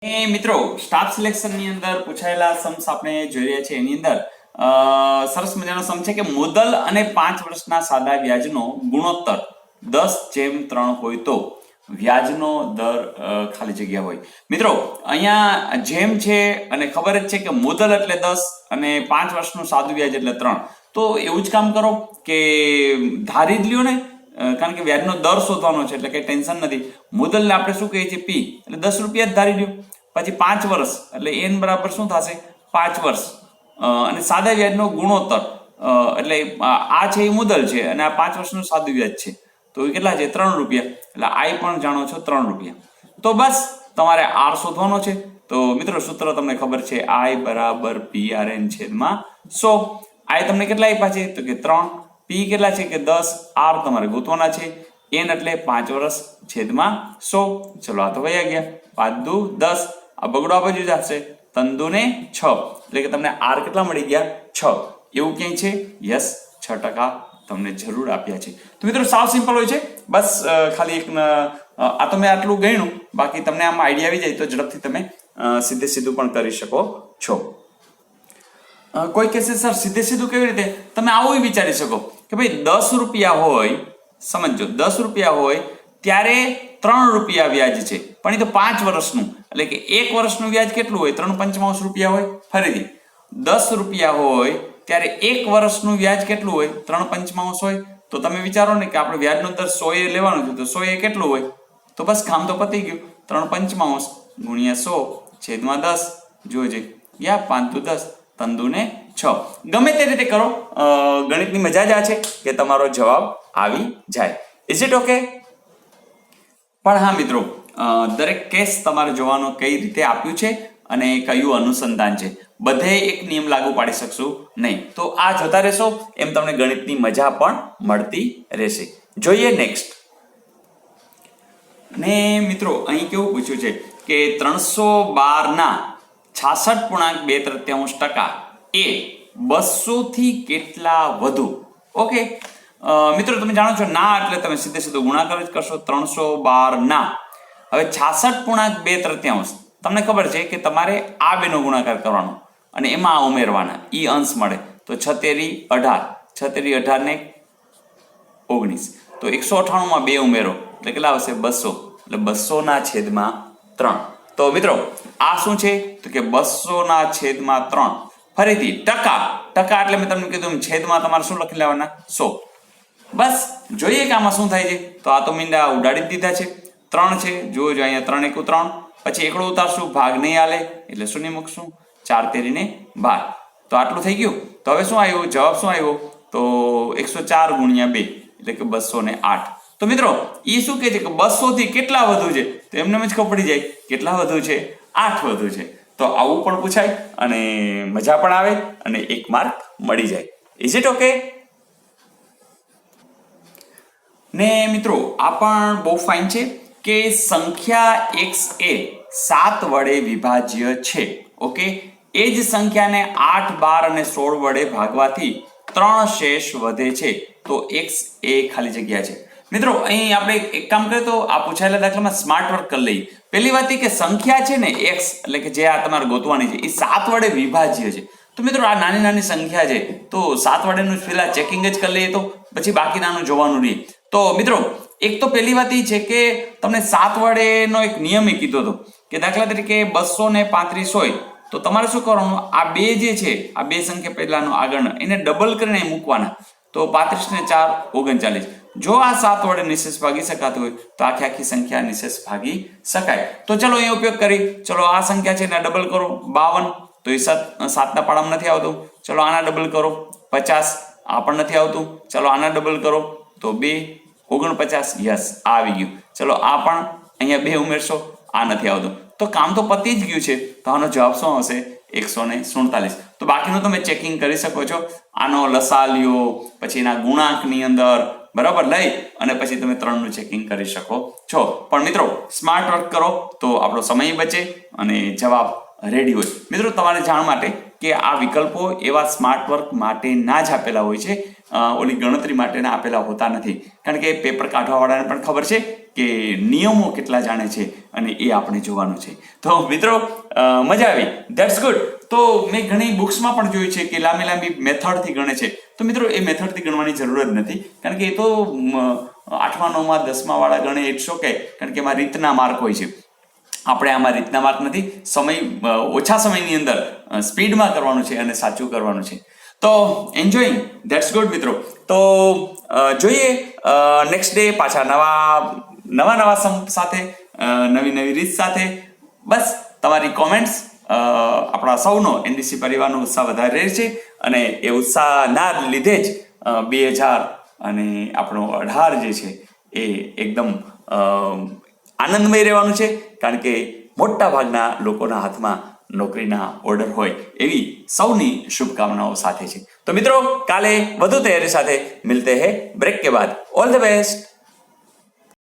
મિત્રો staff selection ની અંદર પૂછાયેલા સમ્સ આપણે જોઈ રહ્યા છીએ એની અંદર સરસ મજાનો સમ છે કે મુદ્દલ અને 5 વર્ષના સાદા વ્યાજનો ગુણોત્તર 10:3 હોય તો વ્યાજનો દર ખાલી જગ્યા હોય. મિત્રો અહીંયા જેમ છે અને ખબર જ છે કે મુદ્દલ એટલે 10 અને 5 વર્ષનું સાદું વ્યાજ એટલે 3. તો એવું જ કામ કરો કે ધારી જ લ્યો ને, કારણ કે વ્યાજનો દર શોધવાનો છે એટલે કઈ ટેન્શન નથી. મુદ્દલને આપણે શું કહીએ છીએ પી, એટલે 10 રૂપિયા જ ધારી લ્યો. પછી 5 વર્ષ એટલે n બરાબર શું થશે 5 વર્ષ અને સાદા વ્યાજનો ગુણોત્તર એટલે આ છે એ મુદ્દલ છે અને આ 5 વર્ષનું સાદું વ્યાજ છે તો એ કેટલા છે 3 રૂપિયા. એટલે આઈ પણ જાણો છો 3 રૂપિયા. તો બસ તમારે આર શોધવાનો છે. તો મિત્રો સૂત્ર તમને ખબર છે, આઈ બરાબર PRN છેદમાં 100. આઈ તમને કેટલા આપ્યા છે તો કે 3, પી કેટલા છે કે 10, આર તમારે ગોતવાના છે, n એટલે 5 વર્ષ છેદમાં 100. ચલો આ તો વયા ગયા, 5 દુ 10, આ બગડો આ બાજુ જશે, તંદુ ને 6 એટલે કે તમને આર કેટલા મળી ગયા 6. એવું ક્યાંય છે? યસ, 6% તમને જરૂર આપ્યા છે. તો મિત્રો સાવ સિમ્પલ હોય છે. બસ ખાલી એક આ તો મેં આટલું ગણ્યું, બાકી તમને આમાં આઈડિયા આવી જાય તો ઝડપથી તમે સીધે સીધું પણ કરી શકો છો. કોઈ કહેશે સર સીધે સીધું કેવી રીતે? તમે આવું વિચારી શકો કે ભાઈ 10 રૂપિયા હોય, સમજો 10 રૂપિયા હોય ત્યારે 3 રૂપિયા વ્યાજ છે, પણ એ તો 5 વર્ષનું એટલે કે 1 વર્ષનું વ્યાજ કેટલું હોય 3/5 રૂપિયા હોય. ફરીથી 10 રૂપિયા હોય ત્યારે 1 વર્ષનું વ્યાજ કેટલું હોય 3/5 હોય. તો તમે વિચારો ને કે આપણે વ્યાજનો દર 100 એ લેવાનો છે તો 100 એ કેટલું હોય? તો બસ કામ તો પતી ગયું. 3/5 ગુણ્યા 100 છેદમાં 10 જોજે, યા 5 દુ 10 તંદુ ને 6. ગમે તે રીતે કરો, ગણિતની મજા જ આ છે કે તમારો જવાબ આવી જાય. Is it okay? પણ હા મિત્રો, દરેક કેસ તમારે જોવાનો કઈ રીતે આપ્યું છે અને કયું અનુસંધાન છે, બધે એક નિયમ લાગુ પાડી શકશું નહીં. તો આ જોતા રહેશો એમ તમને ગણિતની મજા પણ મળતી રહેશે. જોઈએ નેક્સ્ટ. ને મિત્રો અહીં કેવું પૂછ્યું છે કે 312 ના 66.2% એ 200 થી કેટલા વધુ? ઓકે મિત્રો તમે જાણો છો ના એટલે તમે સીધે સીધું ગુણાકાર જ કરશો. 312 ના હવે 66.2% તમને ખબર છે કે તમારે આ બેનો ગુણાકાર કરવાનો અને એમાં આ ઉમેરવાના, ઈ અંશ મળે. તો 6 તેરી 18, 6 તેરી 18 ને 19, તો 198 માં 2 ઉમેરો એટલે કેટલા આવશે 200, એટલે 200 ના છેદમાં 3. તો મિત્રો આ શું છે તો કે 200 ના છેદમાં 3. ફરીથી ટકા એટલે મેં તમને કીધું છેદમાં તમારે શું લખી લેવાના 100. બસ જોઈએ કે આમાં શું થાય છે. તો આ તો મીંડા ઉડાડી જ દીધા છે. 3 છે, જોજો અહીંયા 3 × 3, પછી એકડો ઉતારશું, ભાગ નહીં હાલે એટલે શૂન્ય મૂકશું, 4 તેરી ને 12. તો આટલું થઈ ગયું. તો હવે શું આવ્યું જવાબ? શું આવ્યો તો 104 ગુણ્યા 2 એટલે કે 208. તો મિત્રો એ શું કહે છે કે 200 થી કેટલા વધુ છે? તો એમને જ ખબર પડી જાય કેટલા વધુ છે, 8 વધુ છે. તો આવું પણ પૂછાય અને મજા પણ આવે અને 1 માર્ક મળી જાય. Is it okay? ને મિત્રો આ પણ બહુ ફાઇન છે કે સંખ્યા x એ 7 વડે વિભાજ્ય છે. ઓકે, એ જ સંખ્યાને 8, 12 અને 16 વડે ભાગવાથી 3 શેષ વધે છે. તો x એ ખાલી જગ્યા છે. મિત્રો અહીં આપણે એક કામ કરીએ તો આ પૂછાયેલા દાખલામાં સ્માર્ટ વર્ક કરી લઈએ. પહેલી વાત એ કે સંખ્યા છે ને x એટલે કે જે આ તમારે ગોતવાની છે એ 7 વડે વિભાજ્ય છે. તો મિત્રો આ નાની નાની સંખ્યા છે તો 7 વડેનું પેલા ચેકિંગ જ કરી લઈએ તો પછી બાકી નાનું જોવાનું રહે. તો મિત્રો એક તો પહેલી વાત એ છે કે તમને 7 વડેનો એક નિયમ એ કીધો હતો કે દાખલા તરીકે 235 હોય તો તમારે શું કરવાનું, આ બે જે છે આ બે સંખ્યા પહેલાનો આગળનો એને ડબલ કરીને મૂકવાના. તો 35 ને 4 39. જો આ 7 વડે નિશેષ ભાગી શકાતું હોય તો આખી સંખ્યા નિશેષ ભાગી શકાય. તો ચલો એ ઉપયોગ કરી. ચલો આ સંખ્યા છે એને ડબલ કરો 52, તો એ 7 ના પાડામાં નથી આવતું. ચલો આના ડબલ કરો 50, આ પણ નથી આવતું. ચલો આના ડબલ કરો તો 2 49, યસ આ આવી ગયું. ચલો આ પણ અહીંયા 2 ઉમેરશો, આ નથી આવતું. તો કામ તો પતી જ ગયું છે. તો આનો જવાબ શું હશે 147. તો બાકીનું તમે ચેકિંગ કરી શકો છો. આનો લસા લ્યો, પછી એના ગુણાંકની અંદર બરાબર લઈ અને પછી તમે 3 નું ચેકિંગ કરી શકો છો. પણ મિત્રો સ્માર્ટ વર્ક કરો તો આપણો સમય બચે અને જવાબ રેડી હોય. મિત્રો તમારે જાણ માટે કે આ વિકલ્પો એવા સ્માર્ટ વર્ક માટે ના જ આપેલા હોય છે, ઓલી ગણતરી માટેના આપેલા હોતા નથી. કારણ કે પેપર કાઢવા વાળાને પણ ખબર છે કે નિયમો કેટલા જાણે છે અને એ આપણે જોવાનું છે. તો મિત્રો મજા આવી, ધેટ્સ ગુડ. તો મેં ઘણી બુક્સમાં પણ જોયું છે કે લાંબી લાંબી મેથડથી ગણે છે. તો મિત્રો એ મેથડથી ગણવાની જરૂર જ નથી, કારણ કે એ તો 8મા 9મા 10મા વાળા ગણે ઇટ્સ ઓકે, કારણ કે એમાં રીતના માર્ક હોય છે. આપણે આમાં રીતના માર્ક નથી, ઓછા સમયની અંદર સ્પીડમાં કરવાનું છે અને સાચું કરવાનું છે. તો એન્જોયિંગ, ધેટ્સ ગુડ મિત્રો. તો જોઈએ નેક્સ્ટ ડે પાછા નવા સમ સાથે, નવી રીત સાથે. બસ તમારી કોમેન્ટ્સ આપણા સૌનો એનડીસી પરિવારનો ઉત્સાહ વધારે રહે છે અને એ ઉત્સાહના લીધે જ 2018 જે છે એ એકદમ આનંદમય રહેવાનું છે, કારણ કે મોટા ભાગના લોકોના હાથમાં નોકરીના ઓર્ડર હોય એવી સૌની શુભકામનાઓ સાથે છે. તો મિત્રો કાલે વધુ તૈયારી સાથે મિલતે હૈ બ્રેક કે બાદ. All the best.